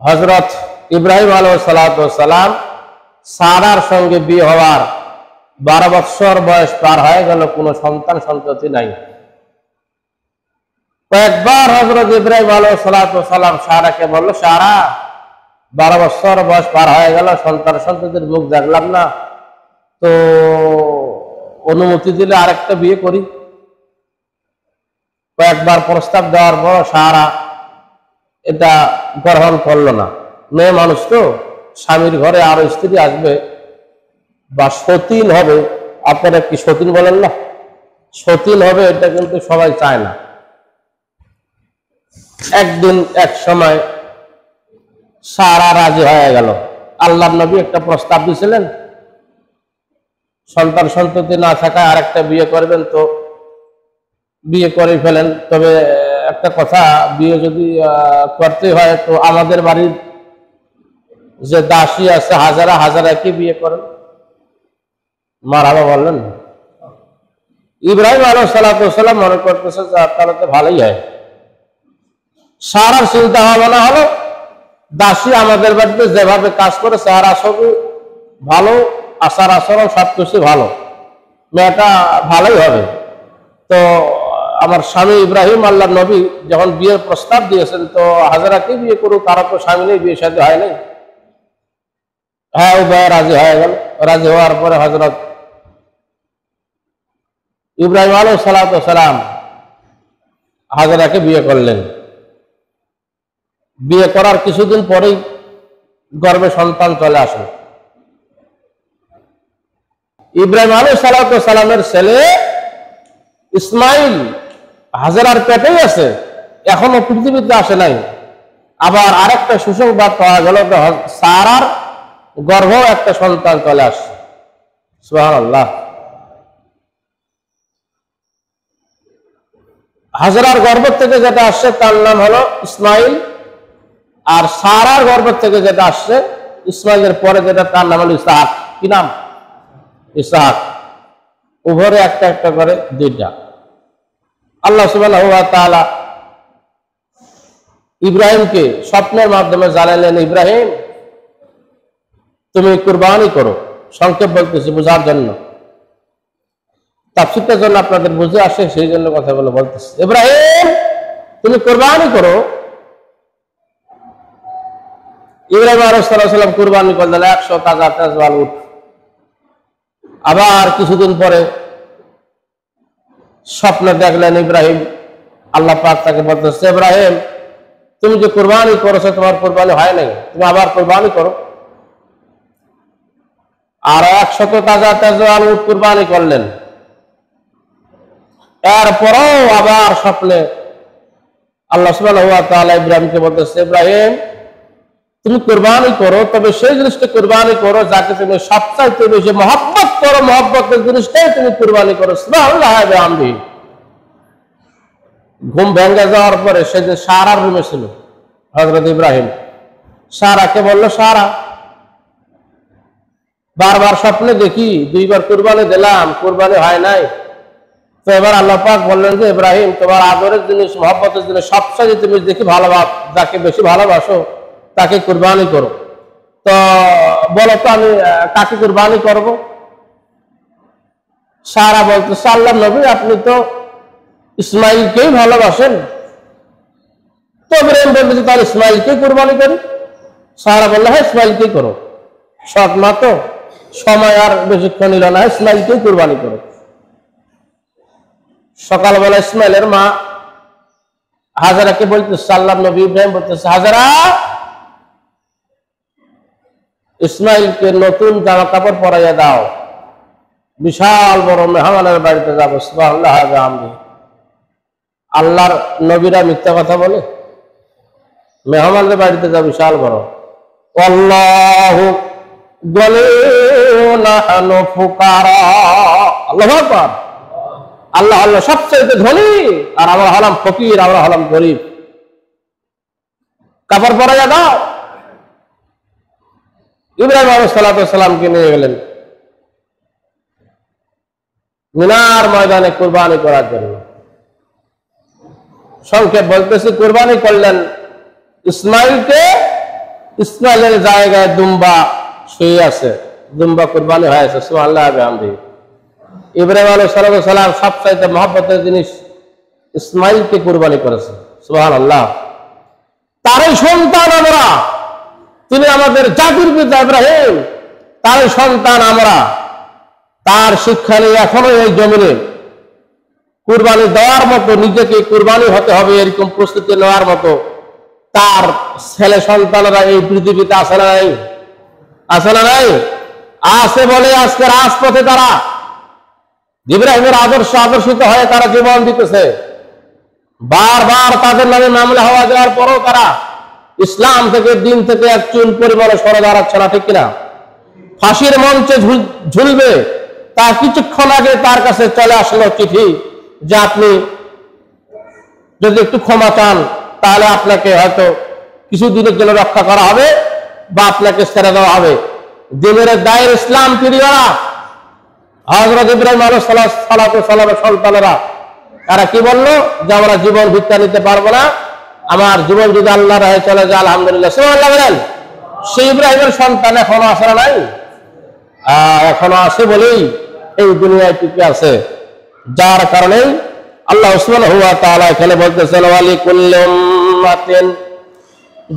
হযরত ইব্রাহিম আলাইহিস সালাম সারার সঙ্গে বিয়ে হওয়ার 12 বছর বয়স পার হয়ে গেল, কোনো সন্তান সন্ততি নাই। কয়েকবার হযরত ইব্রাহিম আলাইহিস সালাম সারাকে বলল, সারা 12 বছর বয়স পার হয়ে গেল, সন্তান সন্ততির মুখ দেখলাম না, তো অনুমতি দিলে আরেকটা বিয়ে করি। কয়েকবার প্রস্তাব দেওয়ার পর সারা এটা গ্রহণ করলো না। মেয়ে মানুষ তো, স্বামীর ঘরে আরো স্ত্রী আসবে বা সতীন হবে, আপনারা কি সতীন বলেন না, সতীন হবে, এটা কিন্তু সবাই চায় না। একদিন এক সময় সারা রাজি হয়ে গেল। আল্লাহর নবী একটা প্রস্তাব দিয়েছিলেন, সন্তান সন্ততি না থাকায় আরেকটা বিয়ে করবেন, তো বিয়ে করে ফেলেন। তবে একটা কথা, বিয়ে যদি করতে হয় তো আমাদের বাড়ির যে দাসী আছে হাজারা কি বিয়ে করেন। মারহাবা বললেন। ইব্রাহিম আলাইহিস সালাম মনে করতেছে যে তাহলে তো ভালোই হয়। সারার চিন্তা ভাবনা হলো, দাসী আমাদের বাড়িতে যেভাবে কাজ করে সারা সবই ভালো, আচার আচরণ সবকিছু ভালো, মেয়েটা ভালোই হবে। তো আমার স্বামী ইব্রাহিম আল্লাহর নবী যখন বিয়ের প্রস্তাব দিয়েছেন, তো হাজারাকে বিয়ে করুক, কারো তো স্বামী নেই, বিয়ে শাদী হয় নাই। হ্যাঁ, উভয় রাজি হয়ে গেল। রাজি হওয়ার পরে হযরত ইব্রাহিম আলাইহিস সালাম হাজারাকে বিয়ে করলেন। বিয়ে করার কিছুদিন পরেই গর্ভে সন্তান চলে আসে। ইব্রাহিম আলাইহিস সালামের ছেলে ইসমাইল হাজারার পেটেই আছে, এখনো পৃথিবীতে আসে নাই। আবার আরেকটা সুসংবাদ পাওয়া গেল, সারার গর্ভেও একটা সন্তান চলে আসছে। সুবহানাল্লাহ। হাজারার গর্ভ থেকে যেটা আসছে তার নাম হলো ইসমাইল, আর সারার গর্ভ থেকে যেটা আসছে ইসমাইলের পরে যেটা, তার নাম হলো ইসহাক। কি নাম? ইসহাক। উভরে একটা একটা করে দুইটা। আল্লাহ সুবহানাহু ওয়া তাআলা ইব্রাহিমকে স্বপ্নের মাধ্যমে জানালেন, ইব্রাহিম তুমি কুরবানি করো। সংক্ষেপ বলতেছি বোঝার জন্য, তাফসীরটার জন্য আপনাদের বুঝে আসে, সেই জন্য কথাগুলো বলতেছি। ইব্রাহিম তুমি কুরবানি করো। ইব্রাহিম আলাইহিস সালাম কুরবানি করলেন 100 তাজা তেজওয়াল উট। আবার কিছুদিন পরে স্বপ্নে দেখলেন ইব্রাহিম, আল্লাহ পাক তাকে বলতেছে, ইব্রাহিম তুমি যে কুরবানি করেছো, তোমার কুরবানি হয় নাই, তুমি আবার কুরবানি করো। আর 100 তাজা তেজওয়াল উট কুরবানি করলেন। এরপরও আবার স্বপ্নে আল্লাহ সুবহানাহু ওয়া তাআলা ইব্রাহিমকে বলতেছে, ইব্রাহিম তুমি কুরবানি করো, তবে সেই জিনিসটা কুরবানি করো যাকে তুমি সবচাইতে বেশি মহব্বত করো, মহব্বতের জিনিসটাই তুমি কুরবানি করো। সুবহানাল্লাহ। ঘুম ভেঙে যাওয়ার পরে সে যে সারার রুমে ছিল হযরত ইব্রাহিম, সারাকে বলল, সারা বারবার স্বপ্নে দেখি, 2 বার কুরবানি দিলাম, কুরবানি হয় নাই। তো এবার আল্লাহ পাক বললেন যে, ইব্রাহিম তোমার আদরের জিনিস, মহব্বতের জিনিস সবচেয়ে তুমি দেখি যাকে বেশি ভালোবাসো তাকে কুরবানি করো। তো বলো তো আমি কাকে কুরবানি করব? সারা বলতেছে, আল্লাহর নবী আপনি তো ইসমাইলকেই ভালোবাসেন। তো ইব্রাহিম বলতেছে, তাহলে ইসমাইলকেই কুরবানি করি। সারা বললো, হ্যাঁ ইসমাইলকেই করো, সৎ মা তো, সময় আর বেশিক্ষণ নিল না, ইসমাইলকেই কুরবানি করো। সকালবেলা ইসমাইলের মা হাজারাকে বলতেছে, আল্লাহর নবী ইব্রাহিম বলতেছে, হাজারা ইসমাইলকে নতুন জামা কাপড় পরাইয়া দাও, বিশাল বড় মেহমানের বাড়িতে যাবো। সুবহানাল্লাহ। আল্লাহর নবীরা মিথ্যা কথা বলে? মেহমানদের বাড়িতে যাও বিশাল বড়। আল্লাহু গনিয়ুন ফুকারা। আল্লাহু আকবার। আল্লাহ আল্লাহ সবচেয়ে ধনী, আর আমরা হলাম ফকির, আমরা হলাম গরিব। কাপড় পরাইয়া দাও। ইব্রাহিম আলাইহিস সালামকে নিয়ে গেলেন মিনার ময়দানে কুরবানি করার জন্য। সংক্ষেপ বলতেছি, কুরবানি করলেন ইসমাইলকে ইসমাইলের জায়গায় দুম্বা শুয়ে আছে, দুম্বা কুরবানি হয়েছে। সুবহানাল্লাহ বিহামদিহি। ইব্রাহিম আলাইহিস সালাম সবচাইতে মহব্বতের জিনিস ইসমাইলকে কুরবানি করেছে। সুবহানাল্লাহ। তারই সন্তান আমরা, তিনি আমাদের জাতির পিতা ইব্রাহিম, তারই সন্তান আমরা। তার শিক্ষা নিয়ে এখনো এই জমিনে কুরবানি দেওয়ার মতো, নিজেকে কুরবানি হতে হবে এরকম প্রস্তুতি নেওয়ার মতো তার ছেলে সন্তানরা এই পৃথিবীতে আছে না নাই? আছে না নাই? আছে বলে আজকে রাজপথে তারা ইব্রাহিমের আদর্শিত হয়ে তারা জীবন দিতেছে। বারবার তাদের নামে মামলা হওয়া যাওয়ার পরও তারা ইসলাম থেকে, দিন থেকে এক চুল পরিমাণে সরে দাঁড়াচ্ছে না, ঠিক কিনা? ফাঁসির মঞ্চে ঝুলবে তা কিছুক্ষণ আগে তার কাছে চলে আসলো চিঠি যে আপনি যদি একটু ক্ষমা চান তাহলে আপনাকে হয়তো কিছুদিনের জন্য রক্ষা করা হবে বা আপনাকে ছেড়ে দেওয়া হবে। দিনের দায়ের ইসলাম প্রিয়রা, হযরত ইব্রাহিম আলাইহিস সালামের সন্তানেরা তারা কি বললো যে আমরা জীবন ভিক্ষা নিতে পারবো না, আমার জীবন যদি আল্লাহর রাহে চলে যায় আলহামদুলিল্লাহ। সুবহানাল্লাহ বলেন। সেই ইব্রাহিমের সন্তান এখনো আসে না নাই? এখনো আছে বলেই এই দুনিয়ায় টিকে আছে। যার কারণে আল্লাহ সুবহানাহু ওয়া তাআলা এখানে বলতেছেন ওয়ালিকুল্লি উম্মাতিন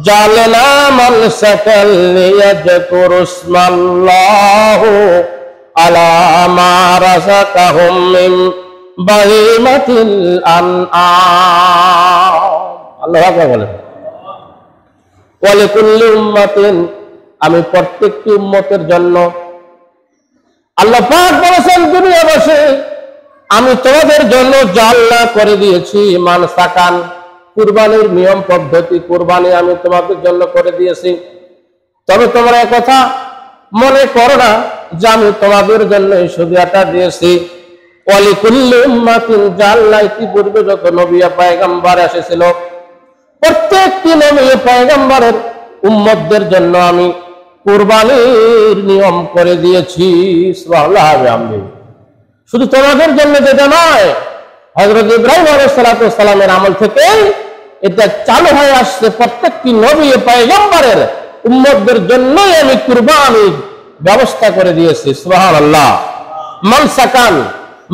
জাআলনা মানসাকাল লিয়াযকুরু ইসমাল্লাহু আলা মা রাযাকাহুম মিন বাহিমাতিল আনআম। আল্লাহু আকবার বলেন। ওয়ালিকুল্লি উম্মাতিন, আমি প্রত্যেকটি উম্মতের জন্য, আল্লাহ পাক বলেছেন দুনিয়াবাসী আমি তোমাদের জন্য জাআলনা করে দিয়েছি মানসাকান, কুরবানির নিয়ম পদ্ধতি, কুরবানি আমি তোমাদের জন্য করে দিয়েছি। তবে তোমরা একথা মনে করো না যে আমি তোমাদের জন্য শুধু এটা দিয়েছি। ওয়ালিকুল্লি উম্মাতিন জাআলনা, ইতিপূর্বে যত নবী পয়গম্বর এসেছিল প্রত্যেকটি নবী পয়গম্বরের উম্মতদের জন্য আমি কুরবানির নিয়ম করে দিয়েছি। সুবহানাল্লাহ বিহামদিহি। শুধু তোমাদের জন্য যেটা নয়, হযরত ইব্রাহিম আলাইহিস সালামের আমল থেকে এটা চালু হয়ে আসছে। প্রত্যেকটি নবী পয়গম্বরের উম্মতদের জন্যই আমি কুরবানির ব্যবস্থা করে দিয়েছি। সুবহানাল্লাহ। মানসাকান,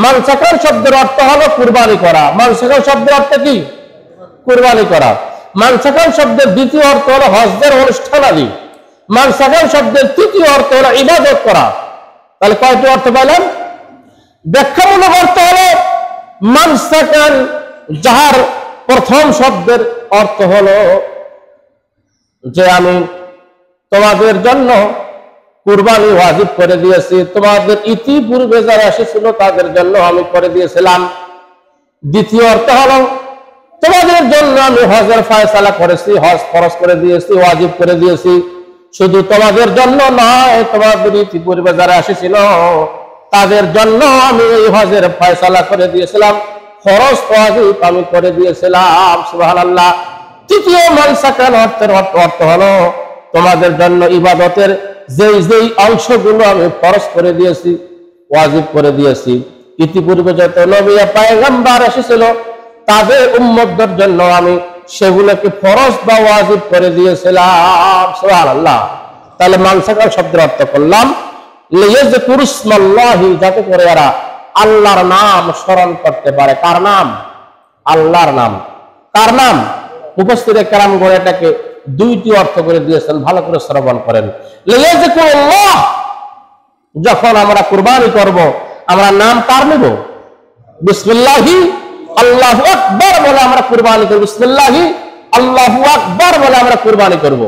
মানসাকান শব্দের অর্থ হলো কুরবানি করা। মানসাকান শব্দের অর্থ কি? কুরবানি করা। মানসাকান শব্দের দ্বিতীয় অর্থ হলো হজ্জের অনুষ্ঠানাদি। মানসাকান শব্দের তৃতীয় অর্থ হলো ইবাদত করা। তাহলে কয়টি অর্থ পেলাম? ব্যাখ্যামূলক অর্থ হলো মানসাকান, যাহার প্রথম শব্দের অর্থ হলো যে আমি তোমাদের জন্য কুরবানি ওয়াজিব করে দিয়েছি, তোমাদের ইতিপূর্বে যারা এসেছিল তাদের জন্য আমি করে দিয়েছিলাম। দ্বিতীয় অর্থ হলো তোমাদের জন্য আমি হজের ফয়সালা করেছি, হজ ফরজ করে দিয়েছি, ওয়াজিব করে দিয়েছি। শুধু তোমাদের জন্য নয়, তোমাদের ইতিপূর্বে যারা এসেছিল তাদের জন্য আমি এই হজের ফয়সালা করে দিয়েছিলাম, ফরজ ওয়াজিব আমি করে দিয়েছিলাম। সুবহানাল্লাহ। তৃতীয় মানসাকান অর্থের অর্থ হলো তোমাদের জন্য ইবাদতের যেই যেই অংশগুলো আমি ফরজ করে দিয়েছি, ওয়াজিব করে দিয়েছি, ইতিপূর্বে যত নবী পয়গম্বর এসেছিল তাদের উম্মতদের জন্য আমি সেগুলোকে ফরজ বা ওয়াজিব করে দিয়েছিলাম। সুবহানাল্লাহ। তাহলে মানসাকান শব্দের অর্থ করলাম লিয়াযকুরু ইসমাল্লাহি, যাতে করে এরা আল্লাহর নাম স্মরণ করতে পারে। কার নাম? আল্লাহর নাম। কার নাম? মুফাসসিরে কেরামগণ এটাকে দুইটি অর্থ করে দিয়েছেন, ভালো করে শ্রবণ করেন। লিয়াযকুরুল্লাহ, যখন আমরা কুরবানি করব আমরা নাম কার নেব? বিসমিল্লাহি আল্লাহু আকবার বলে আমরা কুরবানি করব। বিসমিল্লাহি আল্লাহু আকবার বলে আমরা কুরবানি করব।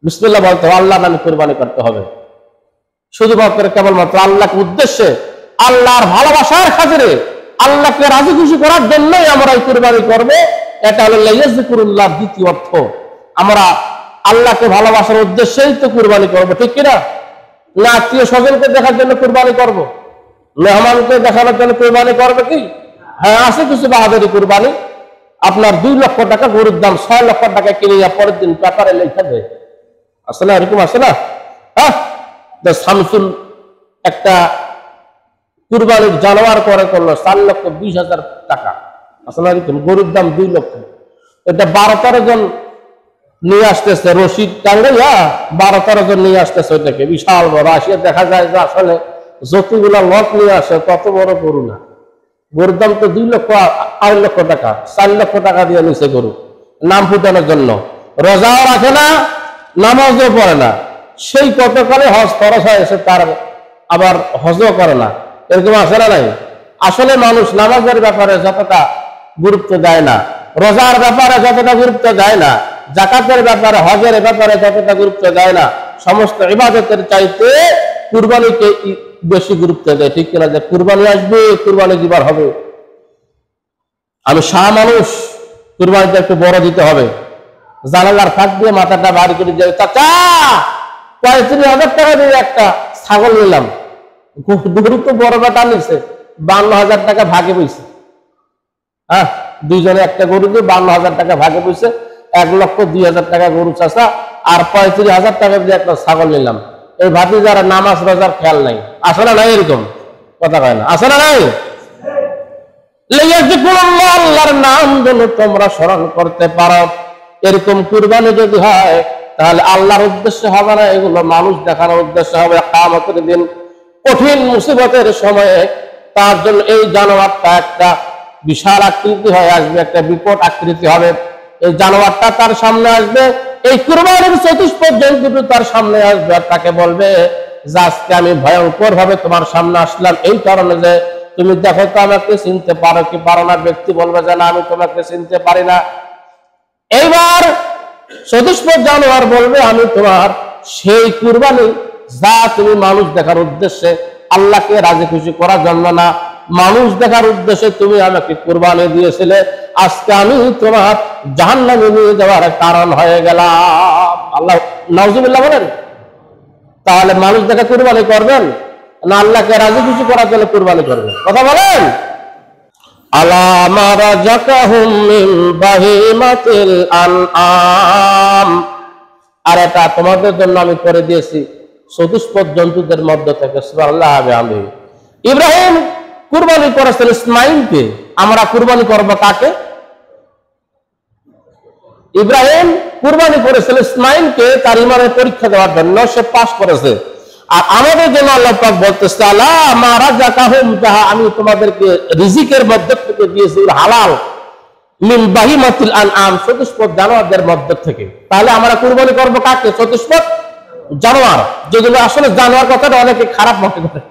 বিসমিল্লাহ বলতে হবে, আল্লাহর নামে কুরবানি করতে হবে। শুধুমাত্র কেবলমাত্র আল্লাহকে উদ্দেশ্যে, আল্লাহর ভালোবাসার খাতিরে, আল্লাহকে রাজি খুশি করার জন্যই আমরা এই কুরবানি করব। এটা হলো লিয়াযকুরুল্লাহ দ্বিতীয় অর্থ। আমরা আল্লাহকে ভালোবাসার উদ্দেশ্যেই তো কুরবানি করব, ঠিক কিনা? না আত্মীয় স্বজনকে দেখার জন্য কুরবানি করব, মেহমানকে দেখানোর জন্য কুরবানি করবে কি? হ্যাঁ, আছে কিছু বাহাদুরি কুরবানি। আপনার 2 লক্ষ টাকা গরুর দাম 6 লক্ষ টাকা কিনে পরের দিন পেপারে লেখা দেয়, আছে না? এরকম আছে না? হ্যাঁ, শামসুল একটা কুরবানির জানোয়ার করে করলো 4,20,000 টাকা, আসলে এরকম গরুর দাম 2 লক্ষ। এটা 12-13 জন নিয়ে আসতেছে রশিদ টাঙ্গাইয়া 12-13 জন নিয়ে আসতেছে ওইটাকে, বিশাল বড়। আসিয়া দেখা যায় যে আসলে যতগুলা লট নিয়ে আসে তত বড় গরু না। গরুর দাম তো 2 লক্ষ 8 লক্ষ টাকা, 4 লক্ষ টাকা দিয়ে নিছে গরু নাম ফুটানোর জন্য। রোজাও রাখে না, নামাজও পড়ে না, সেই কতকালে হজ খরচ হয়েছে তার, আবার হজও করে না। এরকম আসে না নাই? আসলে মানুষ নামাজের ব্যাপারে যতটা গুরুত্ব দেয় না, রোজার ব্যাপারে যতটা গুরুত্ব দেয় না, জাকাতের ব্যাপারে, হজের ব্যাপারে যতটা গুরুত্ব দেয় না, সমস্ত ইবাদতের চাইতে কুরবানিকে বেশি গুরুত্ব দেয়। ঠিক কিনা? যে কুরবানি আসবে, কুরবানি দিবার হবে। আমি শাহ মানুষ, কুরবানিটা একটু বড় দিতে হবে। জানালার ফাঁক দিয়ে মাথাটা বাড়ি করে দিয়ে, চাচা 35,000 টাকা দিয়ে একটা ছাগল নিলাম। গরু তো বড় বেটা নিছে, 52,000 টাকা ভাগে পয়সা। হ্যাঁ, দুইজনে একটা গরু দিয়ে 52,000 টাকা ভাগে পয়সা। 1,02,000 টাকা গরু চাষা, আর 35,000 টাকা দিয়ে একটা ছাগল নিলাম। এই ভাবি যারা নামাজ রোজার খেয়াল নাই, আসে না নাই? এরকম কথা কয় না, আসে না নাই? আল্লাহর নাম যেন তোমরা স্মরণ করতে পারো। এরকম কুরবানি যদি হয় তাহলে আল্লাহর উদ্দেশ্য হবে না, এগুলো মানুষ দেখানোর উদ্দেশ্য হবে। কিয়ামতের দিন কঠিন মুসিবতের সময়ে তার জন্য এই জানোয়ারটা একটা বিশাল আকৃতি হয়ে আসবে, একটা বিপদ আকৃতি হবে। এই জানোয়ারটা তার সামনে আসবে, এই কুরবানির চতুষ্পদ জন্তুটি তার সামনে আসবে, আর তাকে বলবে যে আজকে আমি ভয়ঙ্কর ভাবে তোমার সামনে আসলাম এই কারণে যে তুমি দেখো তো আমাকে চিনতে পারো কি পারো না। ব্যক্তি বলবে যে না, আমি তোমাকে চিনতে পারি না। এইবার চতুষ্পদ জানোয়ার বলবে আমি তোমার সেই কুরবানি যা তুমি মানুষ দেখার উদ্দেশ্যে, আল্লাহকে রাজি খুশি করার জন্য না, মানুষ দেখার উদ্দেশ্যে তুমি আমাকে কুরবানি দিয়েছিলে, আজকে আমি তোমার জাহান্নামে নিয়ে যাওয়ার কারণ হয়ে গেলাম। আল্লাহ নাউজুবিল্লাহ বলেন। তাহলে মানুষ দেখা কুরবানি করবেন না আল্লাহকে রাজি খুশি করার জন্য কুরবানি করবেন? কথা বলেন। আলা মা রাযাকাহুম মিন বাহিমাতিল আনআম, আর এটা তোমাদের জন্য আমি করে দিয়েছি চতুষ্পদ জন্তুদের মধ্য থেকে। সুবহানাল্লাহ। আমি ইব্রাহিম কুরবানি করেছেন ইসমাইলকে, আমরা কুরবানি করব কাকে? ইব্রাহিম কুরবানি করেছিল ইসমাইলকে তার ইমানের পরীক্ষা দেওয়ার জন্য, সে পাস করেছে। আর আমাদের জন্য আল্লাহ পাক বলতেছে আলা মা রাযাকাহুম, যাহা আমি তোমাদেরকে রিজিকের মধ্য থেকে দিয়েছি, হালাল, মিন বাহিমাতিল আনআম, চতুষ্পদ জানোয়ারদের মধ্য থেকে। তাহলে আমরা কুরবানি করব কাকে? চতুষ্পদ জানোয়ার, যেগুলো আসলে জানোয়ার কথাটা অনেকে খারাপ মনে করে।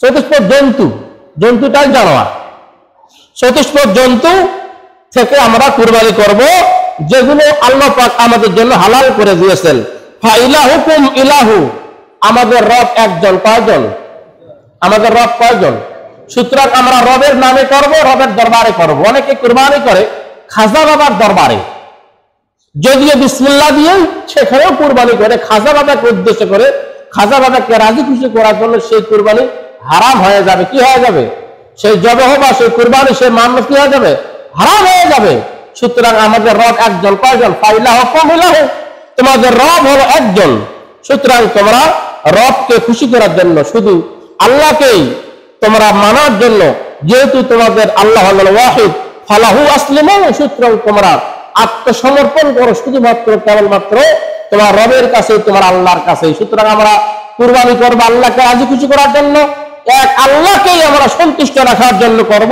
চতুষ্পদ জন্তু, জন্তুটাই জানোয়ার। চতুষ্পদ জন্তু থেকে আমরা কুরবানি করব যেগুলো আল্লাহ পাক আমাদের জন্য হালাল করে দিয়েছেন। ফা ইলাহুকুম ইলাহু, আমাদের রব একজন। কয়জন? আমাদের রব কয়জন? সুতরাং আমরা রবের নামে করব, রবের দরবারে করব। অনেকে কুরবানি করে খাজা বাবার দরবারে, যদিও বিসমিল্লাহ দিয়ে সেখানেও কুরবানি করে, খাজা বাবাকে উদ্দেশ্য করে, খাজা বাবাকে রাজি খুশি করার জন্য সেই কুরবানি হারাম হয়ে যাবে। কি হয়ে যাবে? সেই জবহ বা সেই কুরবানি, সেই মান্নত কি হয়ে যাবে? হারাম হয়ে যাবে। সুতরাং আমাদের রব একজন। কয়জন? ফাইলাহুকুম ইলাহু, তোমাদের রব হলো একজন। সুতরাং তোমরা রবকে খুশি করার জন্য, শুধু আল্লাহকেই তোমরা মানার জন্য, যেহেতু তোমাদের আল্লাহ হলো ওয়াহিদ, ফালাহু আসলিমু, সুতরাং তোমরা আত্মসমর্পণ করো শুধুমাত্র কেবলমাত্র তোমার রবের কাছে, তোমার আল্লাহর কাছে। সুতরাং আমরা কুরবানি করবো আল্লাহকে রাজি খুশি করার জন্য, এক আল্লাহকেই আমরা সন্তুষ্ট রাখার জন্য করব।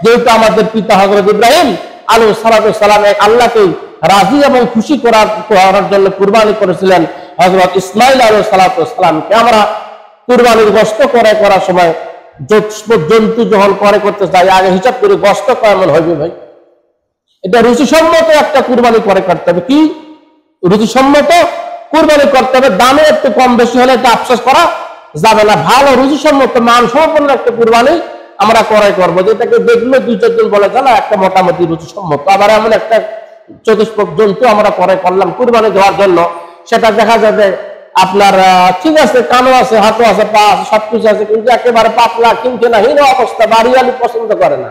যেহেতু আমাদের পিতা হযরত ইব্রাহিম আলাইহিস সালাম এক আল্লাহকেই রাজি এবং খুশি করার জন্য কুরবানি করেছিলেন, হযরত ইসমাঈল আলাইহিস সালামকে আমরা কুরবানির গোশত করার সময় জন্তু যখন করতে চাই, আগে হিসাব করে গোশত কেমন হইবে ভাই, এটা রুচিসম্মত একটা কুরবানি করতে হবে। কি রুচিসম্মত কুরবানি করতে হবে, দামে একটু কম বেশি হলে এটা আফসোস করা যাবে না। ভালো রুচিসম্মত মানসম্পন্ন একটা কুরবানি আমরা করবো, যেটাকে দেখলে 2-4 জন বলে না একটা মোটামুটি রুচিসম্মত। আবার এমন একটা চতুষ্পদ জন্তু আমরা করলাম কুরবানি দেওয়ার জন্য, সেটা দেখা যাবে আপনার ঠিক আছে, কানো আছে, হাতও আছে, পা আছে, সবকিছু আছে, কিন্তু একেবারে পাতলা কিনকেনা হীন অবস্থা, বাড়িওয়ালি পছন্দ করে না।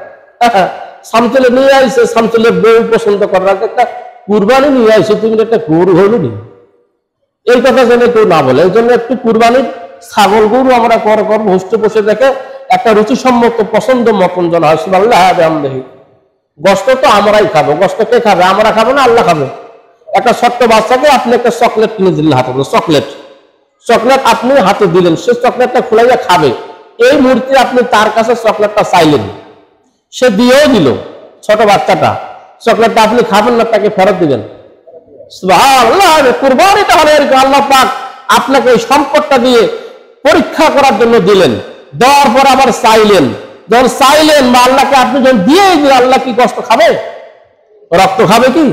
সামচুলে নিয়ে আইসে, সামচুলের বউ পছন্দ করে না। একটা কুরবানি নিয়ে আইসে, তুমি একটা গরু হলো নি, এই কথা যেন কেউ না বলে। এই জন্য একটু কুরবানির ছাগল গরু আমরা করবো, হোস্ট বসে দেখে একটা রুচিসম্মত পছন্দ মতন জন হয়। সুবহানাল্লাহ। গোশত তো আমরাই খাবো। গোশত কে খাবে? আমরা খাবো না আল্লাহ খাবে? একটা ছোট্ট বাচ্চাকে আপনি একটা চকলেট কিনে দিলেন হাতে, চকলেট চকলেট আপনি হাতে দিলেন, সে চকলেটটা খুলাইয়া খাবে। এই মুহূর্তে আপনি তার কাছে চকলেটটা চাইলেন, সে দিয়েও দিল, ছোট বাচ্চাটা চকলেটটা আপনি খাবেন না, তাকে ফেরত দিবেন। সুবহানাল্লাহ, কুরবানিটা হলো এরকম। আল্লাহ পাক আপনাকে এই সম্পদটা দিয়ে পরীক্ষা করার জন্য দিলেন, দেওয়ার পর আবার চাইলেন। যখন চাইলেন বা আল্লাহকে আপনি যখন দিয়ে দিলেন, আল্লাহ কি কষ্ট খাবে? রক্ত খাবে কি?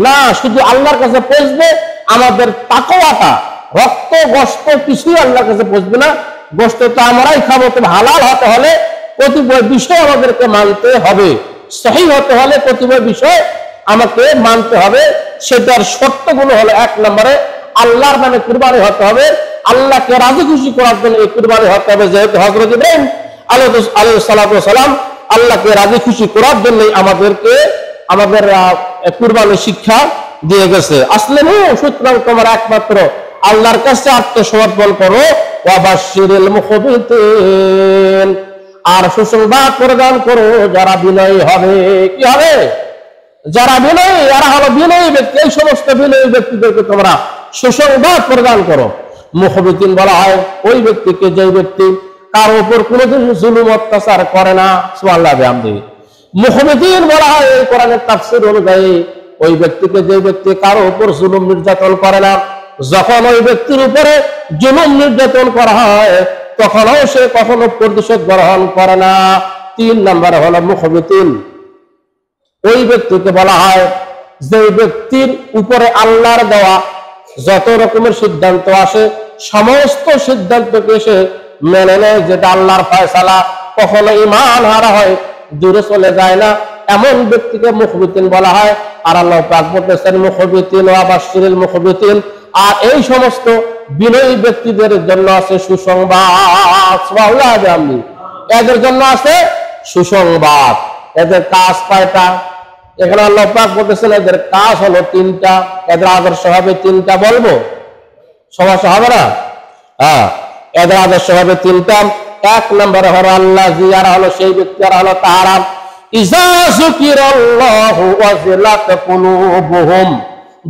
না, শুধু আল্লাহর কাছে পৌঁছবে আমাদের তাকওয়াটা। রক্ত গোশত কিছুই আল্লাহর কাছে পৌঁছবে না। গোশত তো আমরাই খাবো, তবে হালাল হতে হলে কতিপয় বিষয় আমাদেরকে মানতে হবে, সহিহ হতে হলে কতিপয় বিষয় আমাকে মানতে হবে। সেটার শর্তগুলো হলো, 1 নম্বরে আল্লাহর নামে কুরবানি হতে হবে, আল্লাহকে রাজি খুশি করার জন্য এই কুরবানি হতে হবে। যেহেতু হযরত ইব্রাহিম আলাইহিস সালাতু ওয়াস সালাম আল্লাহকে রাজি খুশি করার জন্য আমাদেরকে আমাদের কুরবানির শিক্ষা দিয়ে গেছে। আসলেমু, সুতরাং তোমরা একমাত্র আল্লাহর কাছে আত্মসমর্পণ করো। ওয়া বাশশিরিল মুখবিতিন, আর সুসংবাদ প্রদান করো যারা বিনয়ী হবে। কি হবে? যারা বিনয়ী, এরা হলো বিনয়ী ব্যক্তি। এই সমস্ত বিনয়ী ব্যক্তিদেরকে তোমরা সুসংবাদ প্রদান করো। মুখবিতিন বলা হয় ওই ব্যক্তিকে যে ব্যক্তি কারো উপর কোনোদিন জুলুম অত্যাচার করে না। সুবহানাল্লাহ বিহামদিহি। মুখবিতিন বলা হয় এই কোরআনের তাফসীর অনুযায়ী ওই ব্যক্তিকে যে ব্যক্তি কারো উপর জুলুম নির্যাতন করে না। যখন ওই ব্যক্তির উপরে জুলুম নির্যাতন করা হয় তখনও সে কখনো প্রতিশোধ গ্রহণ করে না। 3 নম্বরে হলো মুখবিতিন, ওই ব্যক্তিকে বলা হয় যে ব্যক্তির উপরে আল্লাহর দেওয়া যত রকমের সিদ্ধান্ত আসে সমস্ত সিদ্ধান্তকে সে মেনে নেয়, যেটা আল্লাহর ফয়সালা, কখনো ঈমান হারা হয়, দূরে চলে যায় না, এমন ব্যক্তিকে মুখবিতিন বলা হয়। আর আল্লাহ পাক বলেছেন মুখবিতিন ওয়া বাশশিরিল মুখবিতিন, আর এই সমস্ত বিনয়ী ব্যক্তিদের জন্য আছে সুসংবাদ। সুবহানাল্লাহ, এদের জন্য আছে সুসংবাদ। এদের কাজ কয়টা? এখানে আল্লাহ পাক বলেছেন এদের কাজ হলো 3টা, এদের আদর্শ হবে 3টা। বলবো? সমস্যা হবে না? হ্যাঁ, এদের আদর্শ হবে 3টা। 1 নম্বরে হলো আল্লাহ জিয়ারা, হলো সেই ব্যক্তি আর হলো তারা ইযা যুকিরাল্লাহু ওয়াজিলাত কুলুবুহুম,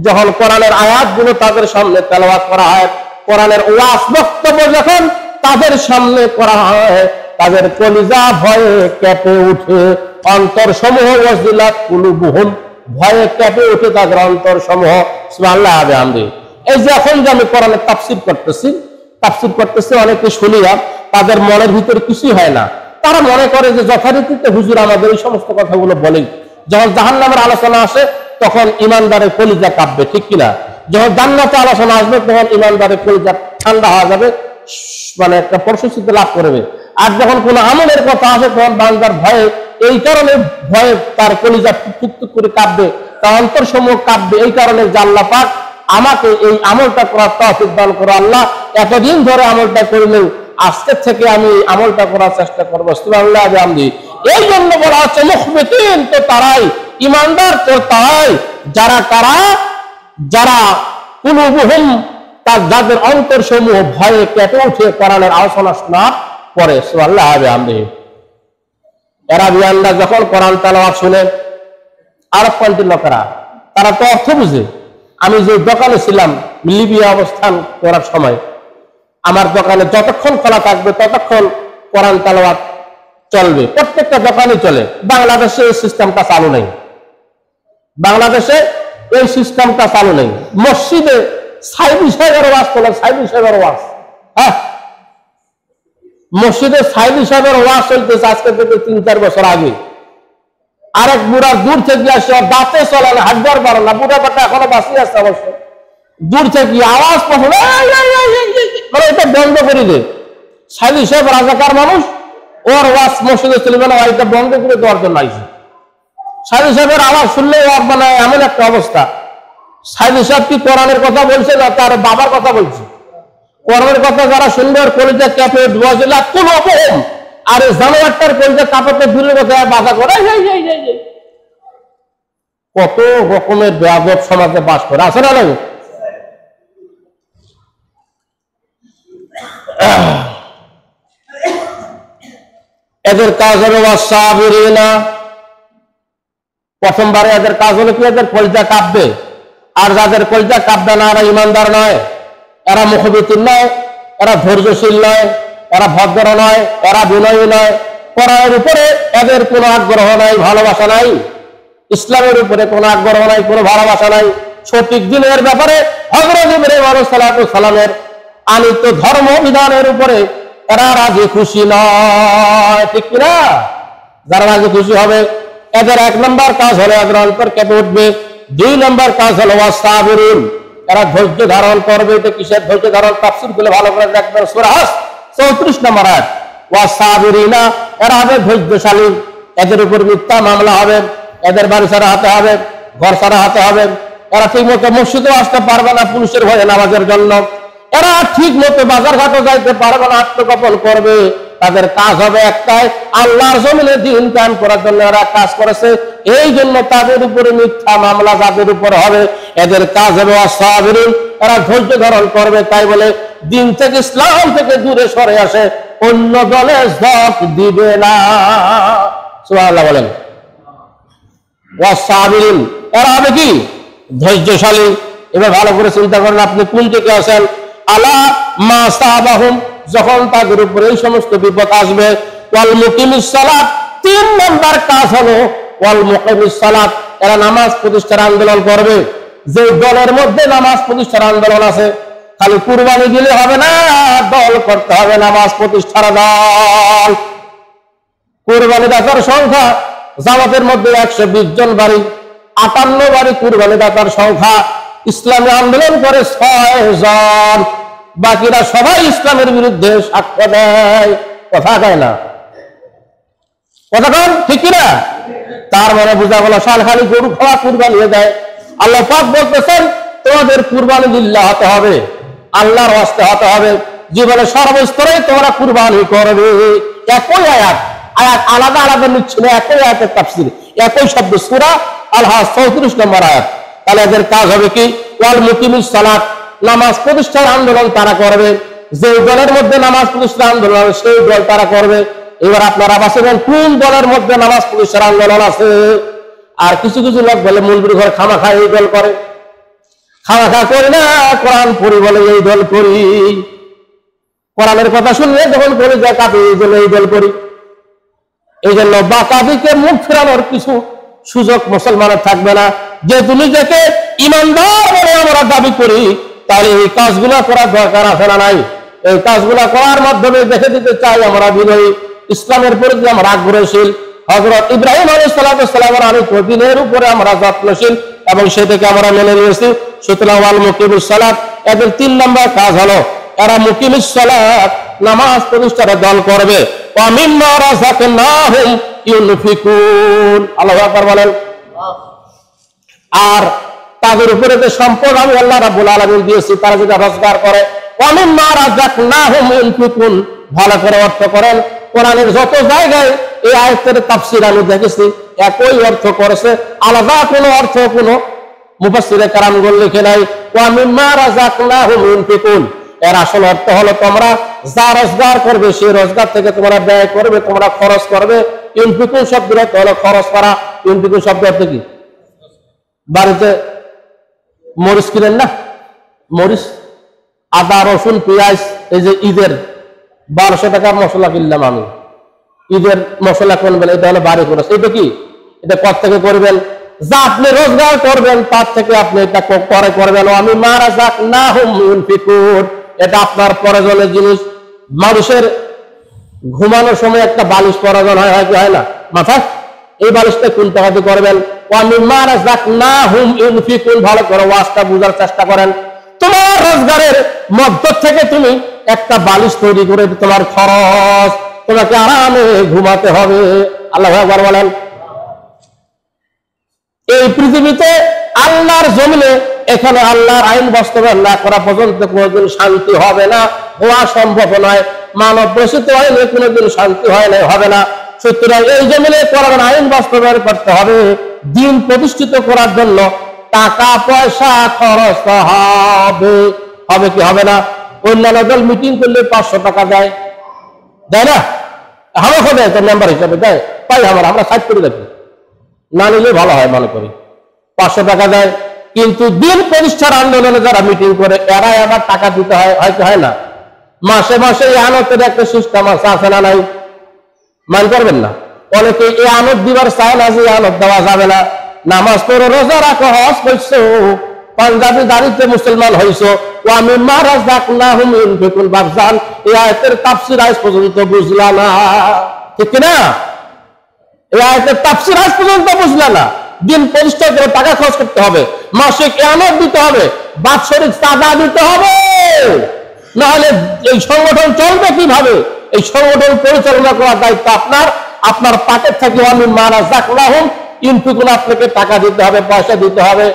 যখন কোরআনের আয়াতগুলো তাদের সামনে তেলাওয়াত করা হয়, কোরআনের ওয়াজ বক্তব্য যখন তাদের সামনে করা হয়, তাদের কলিজা ভয়ে কেঁপে উঠে, অন্তর সমূহ ওয়াজিলাত কুলুবুহুম, ভয়ে কেঁপে উঠে তাদের অন্তর সমূহ। সুবহানাল্লাহ বিহামদিহি। এই যে এখন যে আমি কোরআনের তাফসীর করতেছি অনেকে শুনিয়া তাদের মনের ভিতরে কিছুই হয় না। তারা মনে করে যে যথারীতিতে হুজুর আমাদের এই সমস্ত কথাগুলো বলেন। যখন জাহান্নামের আলোচনা আসে তখন ইমানদারের কলিজা কাঁপবে, ঠিক কিনা? যখন জান্নাতে আলোচনা আসবে তখন ইমানদারের কলিজা ঠান্ডা হয়ে যাবে, মানে একটা প্রশস্তি লাভ করবে। আর যখন কোন আমলের কথা আসে তখন বান্দার ভয়ে, এই কারণে ভয়ে তার কলিজা টুকটুক করে কাঁপবে, তার অন্তরসমূহ কাঁপবে। এই কারণে যে আল্লাহ পাক আমাকে এই আমলটা করার তৌফিক দান করো। আল্লাহ, এতদিন ধরে আমলটা করিলেও আজকে থেকে আমি আমলটা করার চেষ্টা করবো। সুবহানাল্লাহ বিহামদিহি। এই জন্য বলা হচ্ছে মুখবিতিন, তো তারাই ইমানদার, তো তারাই যারা কুলুবুহুম, যাদের অন্তর সমূহ ভয়ে কেঁপে উঠে কোরআনের আলোচনা শোনার পরে। সুবহানাল্লাহ বিহামদিহি। এরা বিয়ানরা যখন কোরআন তেলাওয়াত শুনে, আরব কান্ট্রির লোকেরা, তারা তো অর্থ বুঝে। আমি যে দোকানে ছিলাম লিবিয়া অবস্থান করার সময়, আমার দোকানে যতক্ষণ খোলা থাকবে ততক্ষণ কোরআন তেলাওয়াত চলবে, প্রত্যেকটা দোকানে চলে। বাংলাদেশে এই সিস্টেমটা চালু নেই। বাংলাদেশে এই সিস্টেমটা চালু নেই। মসজিদে সাইদি সাহেবের ওয়াজ চলে, সাইদি সাহেবের ওয়াজ। হ্যাঁ, মসজিদে সাইদি সাহেবের ওয়াজ চলতেছে আজকে থেকে 3-4 বছর আগে। আরেক বুড়া দূর থেকে আসে, দাঁতে চলে না, হাঁটবার পারে না, বুড়া বাটা এখনো বাঁচিয়ে আছে অবশ্য। দূর থেকে আওয়াজ পছন্দ, মানে এটা বন্ধ করে দে। সাইদি সাহেব রাজাকার মানুষ, ওর ওয়াজ মসজিদে চলবে না, এটা বন্ধ করে দেওয়ার জন্য আইছে। সাইদি সাহেবের আওয়াজ শুনলে ওর মানে এমন একটা অবস্থা। সাইদি সাহেব কি কোরআনের কথা বলছে না তার বাবার কথা বলছে? কোরআনের কথা যারা শুনবে ওর কলিজা ক্যাপে ডুয়াজিলা কুলুবুহুম, আর এই জানোয়ারটার কলিজা কাঁপাতে দূরের কথা বাধা করে। কত রকমের বেয়াদব সমাজে বাস করে, আছে না? এদের কাজ হবে ওয়াসাবিরিনা, প্রথমবারে এদের কাজ হলো কি, এদের কলিজা কাঁপবে। আর যাদের কলজা কাঁপবে না, এরা ইমানদার নয়, এরা মুখবিতীর নয়, এরা ধৈর্যশীল নয়, এরা ভদ্র নয়, এরা বিনয়ী নয়। কোরআনের উপরে এদের কোনো আগ্রহ নাই, ভালোবাসা নাই, ইসলামের উপরে কোনো আগ্রহ নাই, কোনো ভালোবাসা নাই। সঠিক দিনের ব্যাপারে হযরত ইব্রাহিম আলাইহিস সালামের আনিত ধর্ম বিধানের উপরে এরা রাজি খুশি নয়, ঠিক কিনা? যারা রাজি খুশি হবে এদের 1 নম্বর কাজ হলো এদের অন্তর কেঁপে উঠবে। 2 নম্বর কাজ হলো ওয়াসাবিরিন, এরা ধৈর্য ধারণ করবে। এটা কিসের ধৈর্য ধারণ? তাফসীর গুলো ভালো করে দেখবেন। সূরা হাস 34 নম্বর আয়াত, ওয়াসাবিরিনা, এরা হবে ধৈর্যশালী। এদের উপর মিথ্যা মামলা হবে, এদের বাড়ি ছাড়া হতে হবে, ঘর ছাড়া হতে হবে। এরা ঠিক মতো মসজিদেও আসতে পারবে না পুলিশের ভয়ে নামাজের জন্য। এরা ঠিক মতো বাজার ঘাটও যাইতে পারবে না, আত্মগোপন করবে। তাদের কাজ হবে একটাই, আল্লাহর জমিনে দ্বীন কায়েম করার জন্য এরা কাজ করেছে। এই জন্য তাদের উপরে মিথ্যা মামলা যাদের উপর হবে, এদের কাজ হবে ওয়াসাবিরিন, এরা ধৈর্য ধারণ করবে। তাই বলে দিন থেকে, ইসলাম থেকে দূরে সরে আসে অন্য দলে ঝোঁক দিবে না। সুবহানাল্লাহ বলেন। ওয়াসাবিরিন, এরা হবে কি? ধৈর্যশালী। এবার ভালো করে চিন্তা করেন, আপনি কোন থেকে আসেন? আলা মা সাবাহুম, যখন তাদের উপরে এই সমস্ত বিপদ আসবে। ওয়াল মুকিমিস সালাত, 3 নম্বর কাজ হলো ওয়াল মুকিমিস সালাত, এরা নামাজ প্রতিষ্ঠার আন্দোলন করবে। যে দলের মধ্যে নামাজ প্রতিষ্ঠার আন্দোলন আছে, খালি কুরবানি দিলে হবে না, দল করতে হবে, নামাজ প্রতিষ্ঠার দল। কুরবানি দাতার সংখ্যা জামাতের মধ্যে 120 জন বাড়ি, 58 বাড়ি কুরবানি দাতার সংখ্যা। ইসলামী আন্দোলন করে 6 জন, বাকিরা সবাই ইসলামের বিরুদ্ধে সাক্ষ্য দেয়। কথা কয় না? কথা কন ঠিক কিনা? তার মানে বোঝা গেল সাল খালি গরু খাওয়া কুরবানি হয়ে যায়। আল্লাহ পাক বলতেছেন তোমাদের কুরবানি লিল্লাহ হতে হবে, আল্লাহর ওয়াস্তে হতে হবে। জীবনের সর্বস্তরে তোমরা কুরবানি করবে। একই আয়াত, আয়াত আলাদা আলাদা নিচ্ছে না, একই আয়াতের তাফসীর, একই শব্দ। সূরা আল-হাস 34 নম্বর আয়াত। তাহলে এদের কাজ হবে কি? ওয়াল মুকিমিস সালাত, নামাজ প্রতিষ্ঠার আন্দোলন তারা করবে। যে দলের মধ্যে নামাজ প্রতিষ্ঠার আন্দোলন হবে সেই দল তারা করবে। এবার আপনারা বাঁচবেন কোন দলের মধ্যে নামাজ প্রতিষ্ঠার আন্দোলন আছে। আর কিছু কিছু লোক বলে মৌলবীর ঘরে খামাখা এই দল করে, খামাখা করি না, কোরআন পড়ি বলে এই দল করি। কোরআনের কথা শুনলে যখন করি যে কাঁদি, এই জন্য এই দল করি। এই জন্য বাকাদিকে মুখ ফেরানোর কিছু সুযোগ মুসলমানের থাকবে না। যে তুমি যাকে ইমানদার বলে আমরা দাবি করি, তাহলে এই কাজগুলো করার দরকার আছে না নাই? এই কাজগুলো করার মাধ্যমে দেখে দিতে চাই আমরা বিনয়ী, ইসলামের প্রতি আমরা আগ্রহশীল। হযরত ইব্রাহিম আলাইহিস সালামের আনিত দ্বীনের উপরে আমরা যত্নশীল এবং সেটাকে আমরা মেনে নিয়েছি। সুতরাং ওয়াল মুকিমিস সালাত, এদের 3 নম্বর কাজ হলো এরা মুকিমিস সালাত, নামাজ প্রতিষ্ঠার দল করবে। ওয়া মিম্মা রাযাকনাহুম ইউনফিকুন, আল্লাহু আকবার বলেন। আর তাদের উপরে যে সম্পদ আমি আল্লাহ রাব্বুল আলামিন দিয়েছি, তারা যেটা রোজগার করে, ওয়া মিম্মা রাযাকনাহুম ইউনফিকুন, ভালো করে অর্থ করেন। কোরআনের যত জায়গায় এই আয়াতের তাফসীর আমি দেখেছি একই অর্থ করেছে, আলাদা কোনো অর্থ কোনো মুফাসসিরে কেরামগণ লিখে নাই। ওয়া মিম্মা রাযাকনাহুম ইউনফিকুন, এর আসল অর্থ হলো তোমরা যা রোজগার করবে সেই রোজগার থেকে তোমরা ব্যয় করবে, তোমরা খরচ করবে। ইউনফিকুন শব্দের অর্থ হলো খরচ করা। ইউনফিকুন শব্দ অর্থ কি? বাড়িতে মরিচ কিনেন না, মরিচ, আদা, রসুন, পেঁয়াজ, এই যে ঈদের 1200 টাকার মশলা কিনলাম আমি, ঈদের মশলা কোন বেলা, এটা হলো বাড়ি খরচ। এটা কি? এটা কত থেকে করবেন? যা আপনি রোজগার করবেন তার থেকে আপনি এটা পরে করবেন। আমি মারা যাক না হুম ইউনফিকুন, এটা আপনার প্রয়োজনের জিনিস। মানুষের ঘুমানোর সময় একটা বালিশ প্রয়োজন হয়, হয় কি হয় না? মাথায় এই বালিশটা কোন টাকা দিয়ে করবেন? আমি মারা যাক না হুম ইউনফিকুন, ভালো করে ওয়াজটা বুঝার চেষ্টা করেন। তোমার রোজগারের মধ্য থেকে তুমি একটা বালিশ তৈরি করে তোমার খরচ, তোমাকে আরামে ঘুমাতে হবে। আল্লাহু আকবার বলেন। এই পৃথিবীতে আল্লাহর জমিনে এখানে আল্লাহর আইন বাস্তবায়ন না করা পর্যন্ত কোনোদিন শান্তি হবে না, হওয়া সম্ভব নয়। মানব রচিত আইনে কোনোদিন শান্তি হয় না, হবে না। সুতরাং এই জমিনে কোরআনের আইন বাস্তবায়ন করতে হবে। দিন প্রতিষ্ঠিত করার জন্য টাকা পয়সা খরচ হবে, হবে কি হবে না? অন্যান্য দল মিটিং করলে 500 টাকা দেয়, দেয় না? আমাকে দেয় তো মেম্বার হিসাবে দেয়, তাই আমরা সাইড করে দেখি, না নিলে ভালো হয় মনে করি। 500 টাকা দেয়, কিন্তু দিন প্রতিষ্ঠার আন্দোলনে যারা মিটিং করে এরাই আবার টাকা দিতে হয়, হয়তো হয় না। মাসে মাসে এই আনতের একটা সিস্টেম আছে না নাই? মান করবেন না। অনেকে এই আনত দিবার চায় না যে আনত দেওয়া যাবে না। নামাজ পড়ো, রোজা রাখো, হজ করছো, পাঞ্জাবি দাড়িতে মুসলমান হইছো, ও আমি মারাজ রাখলাহুম ইনফিকুন বাবজান, এই আয়াতের তাফসীর আজ পর্যন্ত বুঝলা না, ঠিক না? এই আয়াতের তাফসীর আজ পর্যন্ত বুঝলা না। দিন প্রতিষ্ঠা করে টাকা খরচ করতে হবে, মাসিক আনত দিতে হবে, বাৎসরিক চাঁদা দিতে হবে, নাহলে এই সংগঠন চলবে কিভাবে? এই সংগঠন পরিচালনা করার দায়িত্ব আপনার। আপনার পাটের থেকে আমি মারা যাকলাহুম ইনফিকুন, আপনাকে টাকা দিতে হবে, পয়সা দিতে হবে।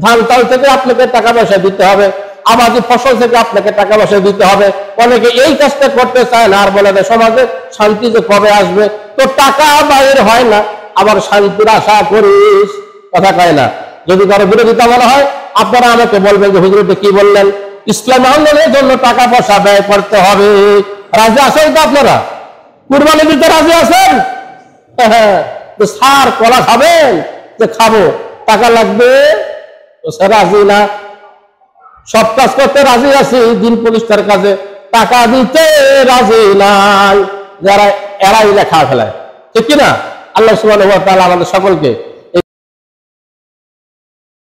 ধান চাল থেকে আপনাকে টাকা পয়সা দিতে হবে, আবাদি ফসল থেকে আপনাকে টাকা পয়সা দিতে হবে। অনেকে এই কাজটা করতে চায় না, আর বলে যে সমাজে শান্তি যে কবে আসবে। তো টাকা বাইর হয় না, আবার শান্তির আশা করিস, কথা কয় না। যদি কারো বিরোধিতা মনে হয়, আপনারা আমাকে বলবেন যে হুজুর কি বললেন, ইসলামী আন্দোলনের জন্য টাকা পয়সা ব্যয় করতে হবে। রাজি আছেন তো আপনারা? কুরবানি দিতে রাজি আছেন? হ্যাঁ, সার কলা খাবেন, যে খাবো, টাকা লাগবে, রাজি না। সব কাজ করতে রাজি আছি, দিন প্রতিষ্ঠার কাজে টাকা দিতে রাজি নাই, যারা এরাই লেখা ফেলায়, ঠিক কিনা? আল্লাহ সুবহানাহু ওয়া তাআলা আমাদের সকলকে